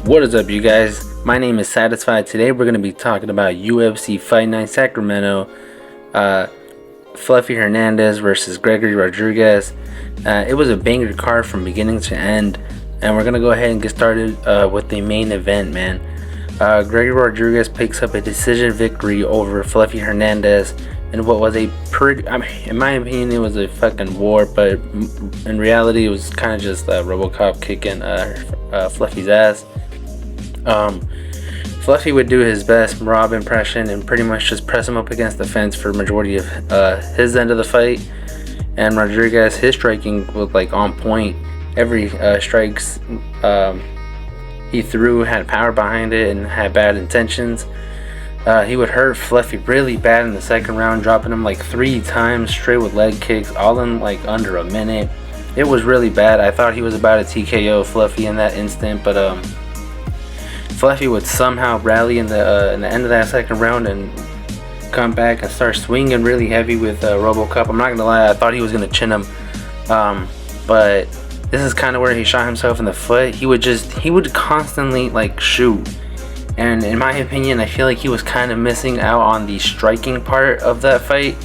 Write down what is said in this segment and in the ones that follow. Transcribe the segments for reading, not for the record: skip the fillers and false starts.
What is up, you guys? My name is Satisfied. Today we're going to be talking about UFC Fight Night Sacramento, Fluffy Hernandez versus Gregory Rodriguez. It was a banger card from beginning to end, and we're going to go ahead and get started with the main event, man. Gregory Rodriguez picks up a decision victory over Fluffy Hernandez in what was a pretty, in my opinion, it was a fucking war, but in reality, it was kind of just RoboCop kicking Fluffy's ass. Fluffy would do his best Rob impression and pretty much just press him up against the fence for majority of his end of the fight. And Rodriguez, his striking was like on point. Every strikes he threw had power behind it and had bad intentions. He would hurt Fluffy really bad in the second round, dropping him like 3 times straight with leg kicks, all in like under a minute. It was really bad. I thought he was about to TKO Fluffy in that instant, but Fluffy would somehow rally in the end of that second round and come back and start swinging really heavy with RoboCop. I'm not gonna lie, I thought he was gonna chin him, but this is kind of where he shot himself in the foot. He would constantly like shoot, and in my opinion, I feel like he was kind of missing out on the striking part of that fight,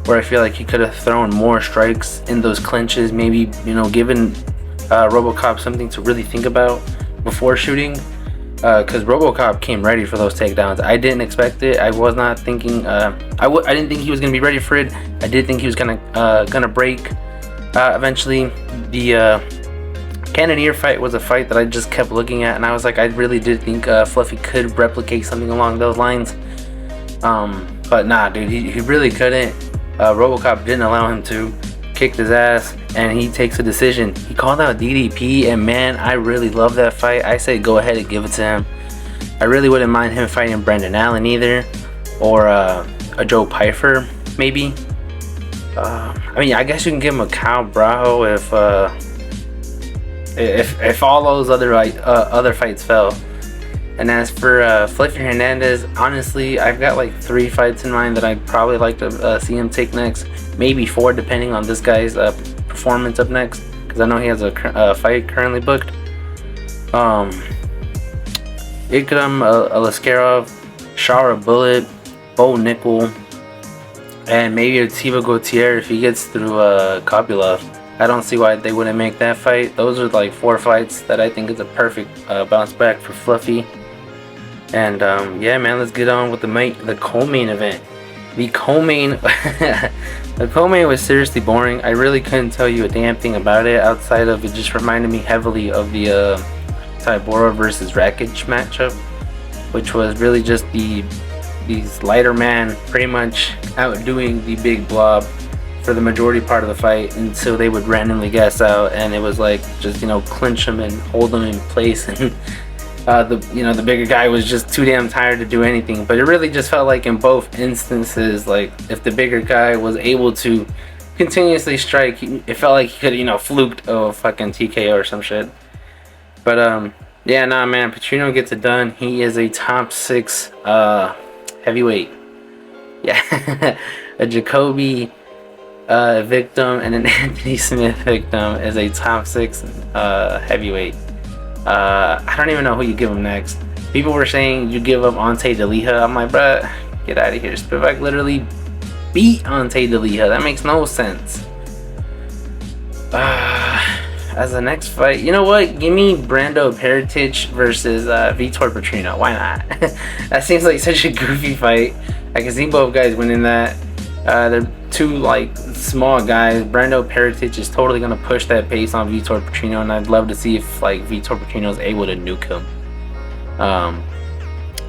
where I feel like he could have thrown more strikes in those clinches, maybe given RoboCop something to really think about before shooting. Because RoboCop came ready for those takedowns. I didn't expect it. I was not thinking. I didn't think he was gonna be ready for it. I did think he was gonna break. Eventually, the Cannonier fight was a fight that I just kept looking at, and I was like, I really did think Fluffy could replicate something along those lines. But nah, dude, he really couldn't. RoboCop didn't allow him to. Kicked his ass, and he takes a decision. He called out DDP, and man, I really love that fight. I say go ahead and give it to him. I really wouldn't mind him fighting Brendan Allen either, or a Joe Pyfer maybe. I mean, I guess you can give him a Cal Braho if all those other fights fell. And as for Fluffy Hernandez, honestly, I've got like 3 fights in mind that I'd probably like to see him take next. Maybe 4, depending on this guy's performance up next, because I know he has a fight currently booked. Ikram Alaskarov, Shara Bullet, Bo Nickel, and maybe a Tiva Gautier if he gets through Kopylov. I don't see why they wouldn't make that fight. Those are like 4 fights that I think is a perfect bounce back for Fluffy. And yeah, man, let's get on with the co-main event. The co-main was seriously boring. I really couldn't tell you a damn thing about it outside of it just reminded me heavily of the Tybura versus Rakic matchup, which was really just these lighter man pretty much outdoing the big blob for the majority part of the fight until they would randomly gas out, and it was like just clinch them and hold them in place, and the bigger guy was just too damn tired to do anything. But it really just felt like in both instances, like if the bigger guy was able to continuously strike, it felt like he could fluked a fucking TKO or some shit. But yeah, nah, man, Petrino gets it done. He is a top 6 heavyweight. Yeah. A Jacoby victim and an Anthony Smith victim is a top 6 heavyweight. I don't even know who you give him next. People were saying you give up Ante DeLiha. I'm like, bruh, get out of here. Spivak literally beat Ante DeLiha. That makes no sense. As the next fight, you know what? Give me Brando Peritich versus Vitor Petrino. Why not? That seems like such a goofy fight. I can see both guys winning that. They're 2 like small guys. Brando Peritich is totally gonna push that pace on Vitor Petrino, and I'd love to see if like Vitor Petrino is able to nuke him.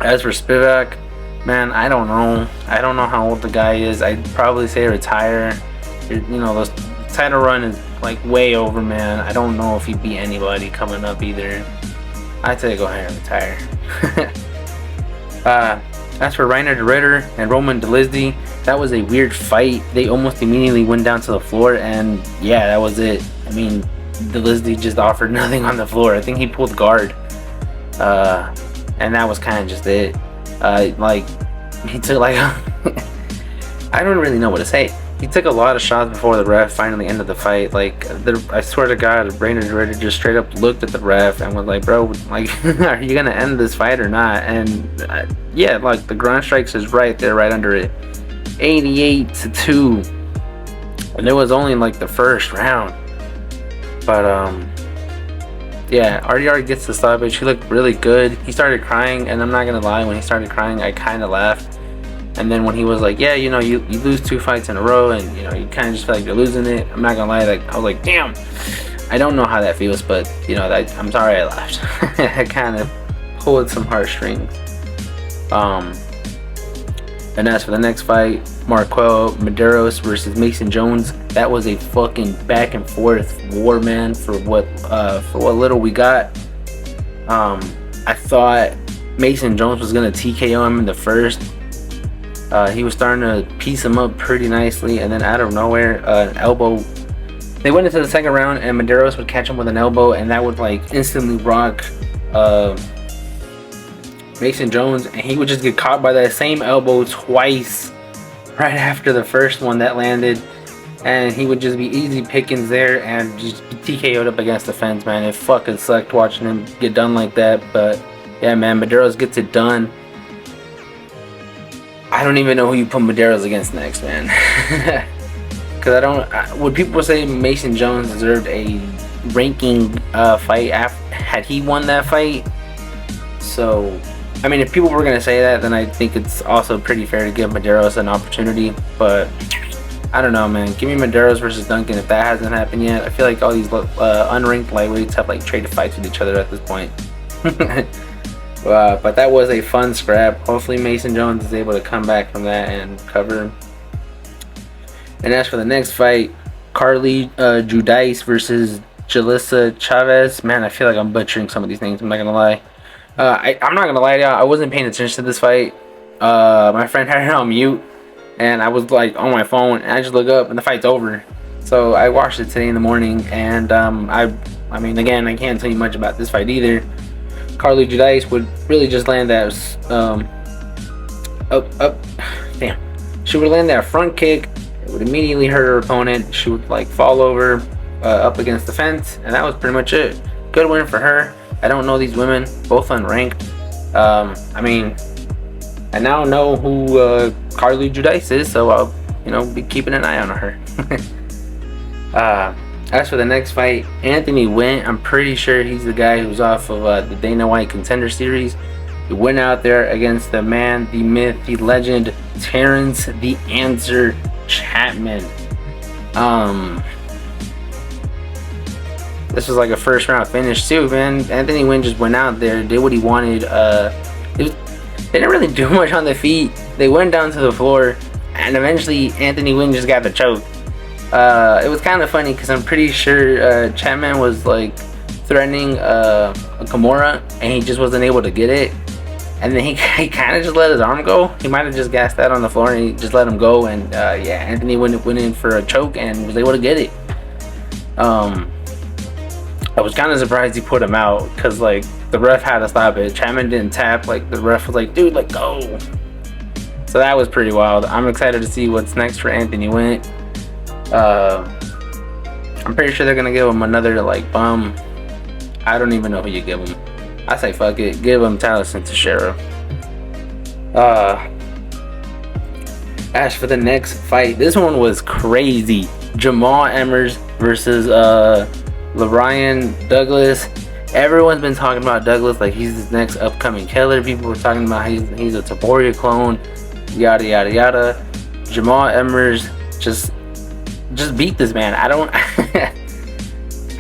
As for Spivak, man, I don't know how old the guy is. I'd probably say retire. Those title run is like way over, man. I don't know if he beat anybody coming up either. I'd say go ahead and retire. As for Reiner de Ritter and Roman Dolizny, that was a weird fight. They almost immediately went down to the floor, and yeah, that was it. I mean, Dolizny just offered nothing on the floor. I think he pulled guard, and that was kind of just it. Like he took like I don't really know what to say. he took a lot of shots before the ref finally ended the fight. Like, I swear to God, Brandon Ritter just straight up looked at the ref and was like, "Bro, like, are you gonna end this fight or not?" And yeah, like the ground strikes is right there, right under it, 88-2, and it was only like the first round. But yeah, RDR gets the stoppage. He looked really good. He started crying, and I'm not gonna lie, when he started crying, I kind of laughed. And then when he was like, yeah, you know, you lose 2 fights in a row, and you know, you kind of just feel like you're losing it. I'm not gonna lie, like I was like, damn. I don't know how that feels, but you know, I'm sorry I laughed. I kind of pulled some heartstrings. And as for the next fight, Marquel Medeiros versus Mason Jones, that was a fucking back and forth war, man. For what little we got. I thought Mason Jones was gonna TKO him in the first. He was starting to piece him up pretty nicely, and then out of nowhere, an elbow. They went into the second round, and Medeiros would catch him with an elbow, and that would like instantly rock Mason Jones, and he would just get caught by that same elbow twice right after the first one that landed, and he would just be easy pickings there and just be TKO'd up against the fence, man. It fucking sucked watching him get done like that, but yeah, man, Medeiros gets it done. I don't even know who you put Medeiros against next, man. Because would people say Mason Jones deserved a ranking fight had he won that fight? So, I mean, if people were going to say that, then I think it's also pretty fair to give Medeiros an opportunity. But, I don't know, man. Give me Medeiros versus Duncan if that hasn't happened yet. I feel like all these unranked lightweights have like traded fights with each other at this point. But that was a fun scrap. Hopefully Mason Jones is able to come back from that and cover. And as for the next fight, Carly Judice versus Jalissa Chavez. Man, I feel like I'm butchering some of these names. I'm not gonna lie. I'm not gonna lie to y'all. I wasn't paying attention to this fight. My friend had it on mute, and I was like on my phone, and I just look up, and the fight's over. So I watched it today in the morning, and I mean, again, I can't tell you much about this fight either. Carly Judice would really just land that damn. She would land that front kick. It would immediately hurt her opponent. She would like fall over up against the fence, and that was pretty much it. Good win for her. I don't know these women, both unranked. I mean, I now know who Carly Judice is, so I'll, you know, be keeping an eye on her. As for the next fight, Anthony Wynn, I'm pretty sure he's the guy who's off of the Dana White Contender Series. He went out there against the man, the myth, the legend, Terrence the Answer Chapman. This was like a first round finish too, man. Anthony Wynn just went out there, did what he wanted. They didn't really do much on the feet. They went down to the floor, and eventually Anthony Wynn just got the choke. It was kind of funny because I'm pretty sure Chapman was like threatening a Kimura, and he just wasn't able to get it. And then he kind of just let his arm go. He might have just gassed that on the floor, and he just let him go. And yeah, Anthony went in for a choke and was able to get it. I was kind of surprised he put him out because like the ref had to stop it. Chapman didn't tap. Like the ref was like, dude, like go. So that was pretty wild. I'm excited to see what's next for Anthony Wynn. I'm pretty sure they're gonna give him another like bum. I don't even know who you give him. I say fuck it, give him Taliesin Teixeira. As for the next fight, this one was crazy. Jamal Emmers versus LaRyan Douglas. Everyone's been talking about Douglas like he's his next upcoming killer. People were talking about he's a Taboria clone, yada yada yada. Jamal Emmers just beat this man. I don't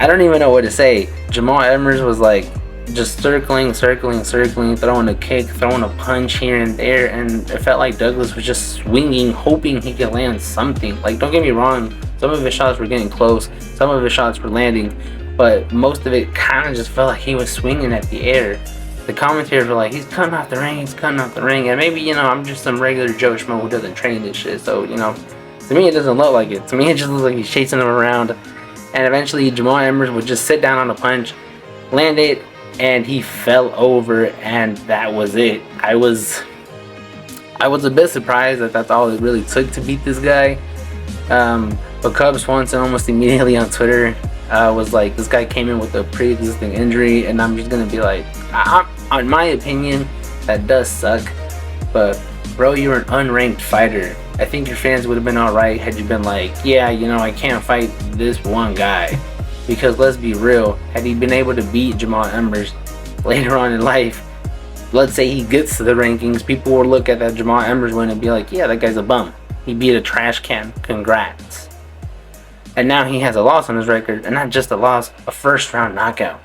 I don't even know what to say. Jamal Emmers was like just circling, throwing a kick, throwing a punch here and there, and it felt like Douglas was just swinging, hoping he could land something. Like, don't get me wrong, some of his shots were getting close, some of his shots were landing, but most of it kind of just felt like he was swinging at the air. The commentators were like, he's cutting off the ring, and maybe, you know, I'm just some regular Joe Schmo who doesn't train this shit, so, you know, to me it doesn't look like it. To me it just looks like he's chasing him around, and eventually Jamal Emmers would just sit down on a punch, land it, and he fell over, and that was it. I was a bit surprised that that's all it really took to beat this guy. But Cub Swanson almost immediately on Twitter was like, this guy came in with a pre-existing injury, and I'm just gonna be like, in my opinion, that does suck. But bro, you're an unranked fighter. I think your fans would have been alright had you been like, yeah, you know, I can't fight this one guy. Because let's be real, had he been able to beat Jamal Emmers later on in life, let's say he gets to the rankings, people will look at that Jamal Emmers win and be like, yeah, that guy's a bum. He beat a trash can. Congrats. And now he has a loss on his record, and not just a loss, a first round knockout.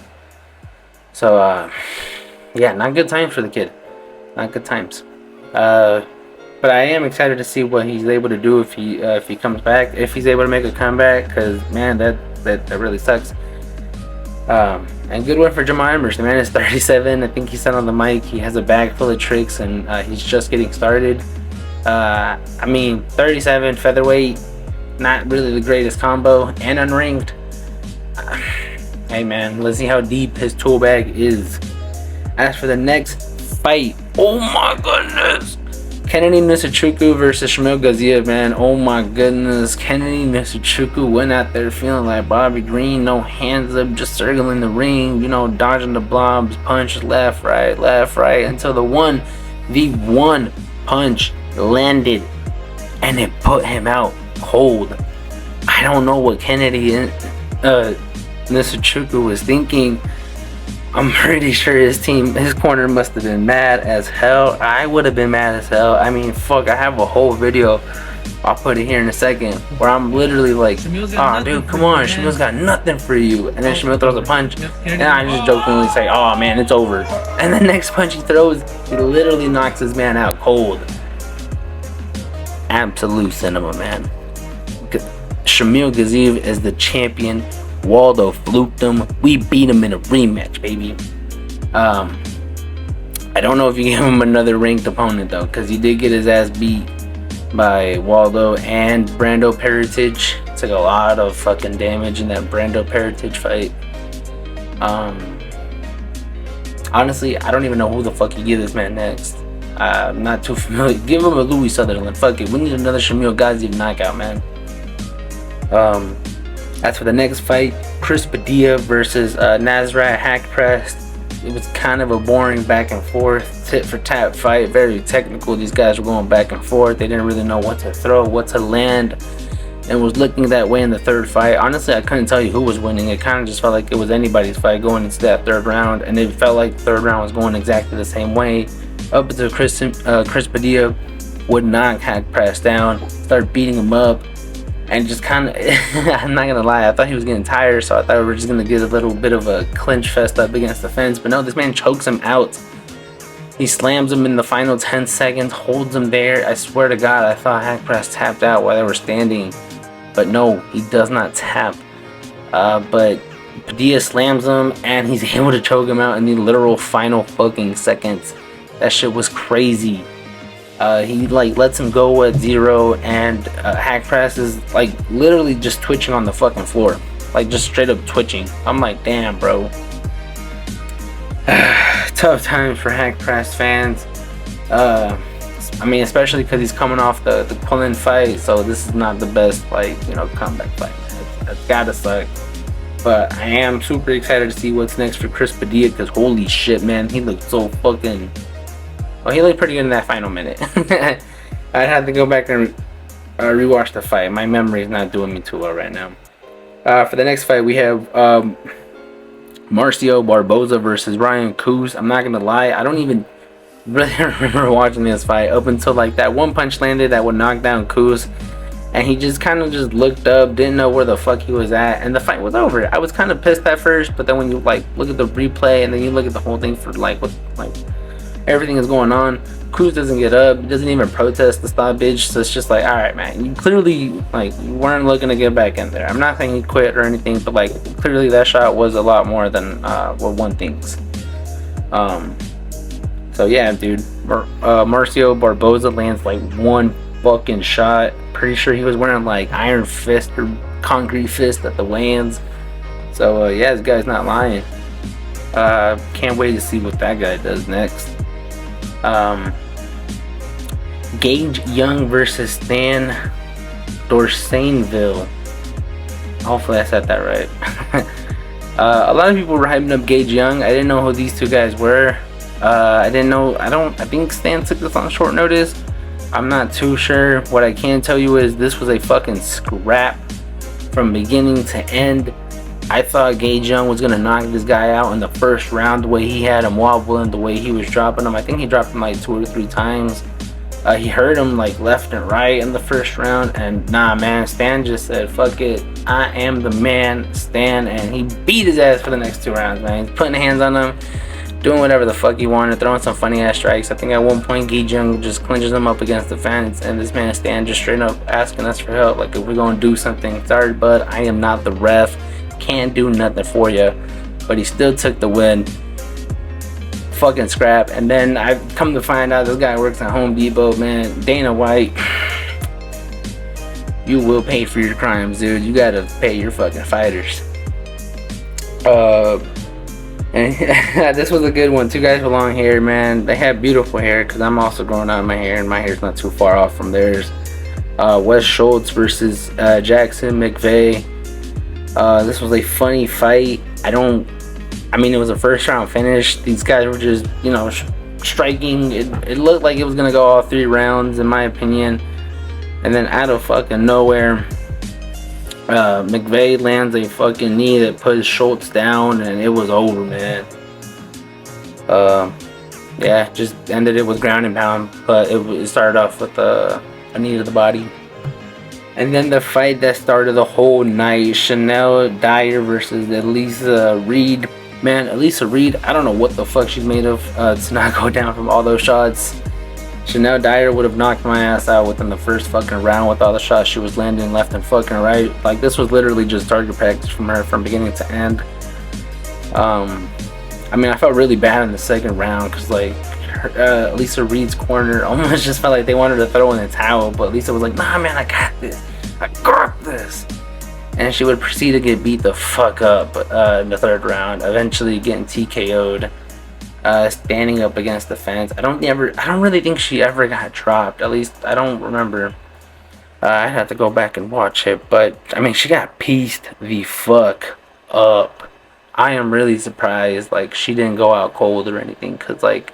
So, yeah, not good times for the kid. Not good times. But I am excited to see what he's able to do if he comes back, if he's able to make a comeback, because man, that really sucks. And good one for Jamal Emmers. The man is 37. I think he said on the mic he has a bag full of tricks, and he's just getting started. I mean, 37 featherweight, not really the greatest combo, and unranked. Hey man, let's see how deep his tool bag is. As for the next fight, oh my goodness, Kennedy Nzechukwu versus Shamil Gaziev, man. Oh my goodness, Kennedy Nzechukwu went out there feeling like Bobby Green, no hands up, just circling the ring, you know, dodging the blobs, punch left, right, until the one punch landed, and it put him out cold. I don't know what Kennedy Nzechukwu was thinking. I'm pretty sure his corner must have been mad as hell. I would have been mad as hell. I mean, fuck, I have a whole video, I'll put it here in a second, where I'm literally like, oh dude, come on, Shamil's got nothing for you. And then Shamil throws a punch, and I just jokingly say, oh man, it's over. And the next punch he throws, he literally knocks his man out cold. Absolute cinema, man. Shamil Gaziev is the champion. Waldo fluked him. We beat him in a rematch, baby. I don't know if you give him another ranked opponent though, because he did get his ass beat by Waldo and Brando Peritage. Took a lot of fucking damage in that Brando Peritage fight. Honestly, I don't even know who the fuck you give this man next. I'm not too familiar. Give him a Louis Sutherland. Fuck it. We need another Shamil Gaziev knockout, man. As for the next fight, Chris Padilla versus Nasrat Hakprest. It was kind of a boring back and forth, tit for tat fight. Very technical. These guys were going back and forth. They didn't really know what to throw, what to land, and was looking that way in the third fight. Honestly, I couldn't tell you who was winning. It kind of just felt like it was anybody's fight going into that third round, and it felt like the third round was going exactly the same way. Up until Chris Padilla would knock Hakprest down, start beating him up. And just kind of, I'm not gonna lie, I thought he was getting tired, so I thought we were just gonna get a little bit of a clinch fest up against the fence. But no, this man chokes him out. He slams him in the final 10 seconds, holds him there. I swear to God, I thought Hakprest tapped out while they were standing. But no, he does not tap. But Padilla slams him, and he's able to choke him out in the literal final fucking seconds. That shit was crazy. He like lets him go at 0, and Hakprest is like literally just twitching on the fucking floor, like just straight up twitching. I'm like, damn, bro. Tough times for Hakprest fans. I mean, especially because he's coming off the pull-in fight, so this is not the best, like, you know, comeback fight. That's gotta suck. But I am super excited to see what's next for Chris Padilla, because holy shit, man, he looked so fucking. Well, he looked pretty good in that final minute. I'd have to go back and rewatch the fight. My memory is not doing me too well right now. For the next fight, we have Marcio Barboza versus Ryan Coos. I'm not gonna lie, I don't even really remember watching this fight up until like that one punch landed that would knock down Coos, and he just kind of just looked up, didn't know where the fuck he was at, and the fight was over. I was kind of pissed at first, but then when you like look at the replay and then you look at the whole thing for like what everything is going on, Cruz doesn't get up, he doesn't even protest the stoppage, so it's just like, alright man, you clearly like you weren't looking to get back in there. I'm not saying he quit or anything, but like clearly that shot was a lot more than what one thinks. So yeah, dude, Marcio Barboza lands like one fucking shot. Pretty sure he was wearing like Iron Fist or Concrete Fist at the weigh-ins. So yeah, this guy's not lying. Can't wait to see what that guy does next. Gage Young versus Stan Dorsainville. Hopefully I said that right. A lot of people were hyping up Gage Young. I didn't know who these two guys were. I think Stan took this on short notice. I'm not too sure. What I can tell you is this was a fucking scrap from beginning to end. I thought Gage Young was gonna knock this guy out in the first round, the way he had him wobbling, the way he was dropping him. I think he dropped him like 2 or 3 times. He hurt him like left and right in the first round, and nah, man, Stan just said, fuck it, I am the man, Stan, and he beat his ass for the next 2 rounds, man. He's putting hands on him, doing whatever the fuck he wanted, throwing some funny ass strikes. I think at one point Gage Young just clinches him up against the fence, and this man Stan just straight up asking us for help, like, if we're gonna do something. Sorry, bud, I am not the ref, can't do nothing for you. But he still took the win. Fucking scrap. And then I come to find out this guy works at Home Depot, man. Dana White, you will pay for your crimes, dude. You gotta pay your fucking fighters. And this was a good one. 2 guys with long hair, man. They had beautiful hair, because I'm also growing out my hair, and my hair's not too far off from theirs. Wes Schultz versus Jackson McVeigh. This was a funny fight. I mean, it was a first round finish. These guys were just, you know, striking. It looked like it was gonna go all 3 rounds, in my opinion. And then out of fucking nowhere, McVeigh lands a fucking knee that puts Schultz down, and it was over, man. Yeah, just ended it with ground and pound, but it started off with a knee to the body. And then the fight that started the whole night, Chanel Dyer versus Elisa Reed. Man, Elisa Reed, I don't know what the fuck she's made of to not go down from all those shots. Chanel Dyer would have knocked my ass out within the first fucking round with all the shots she was landing left and fucking right. Like, this was literally just target practice from her from beginning to end. I mean, I felt really bad in the second round, because like Lisa Reed's corner almost just felt like they wanted to throw in the towel, but Lisa was like, nah, man, I got this. And she would proceed to get beat the fuck up in the third round, eventually getting TKO'd, standing up against the fence. I don't really think she ever got dropped. At least I don't remember. I'd have to go back and watch it, but I mean, she got pieced the fuck up. I am really surprised like she didn't go out cold or anything, because like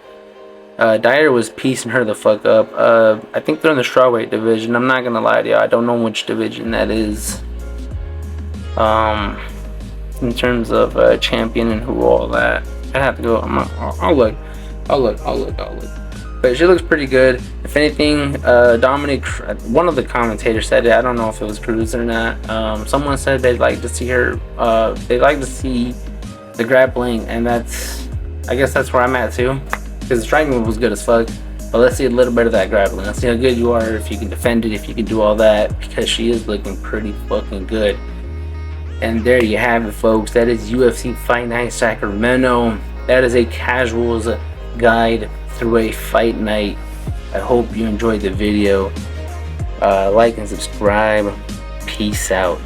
Dyer was piecing her the fuck up. I think they're in the strawweight division. I'm not gonna lie to you, I don't know which division that is. In terms of champion and who all that, I'd have to go. I'll look. But she looks pretty good. If anything, Dominic, one of the commentators said it. I don't know if it was Cruz or not. Someone said they'd like to see her. They'd like to see the grappling, and I guess that's where I'm at too. Because the striking was good as fuck. But let's see a little bit of that grappling. Let's see how good you are, if you can defend it, if you can do all that, because she is looking pretty fucking good. And there you have it, folks. That is UFC Fight Night Sacramento. That is a casuals guide through a fight night. I hope you enjoyed the video. Like and subscribe. Peace out.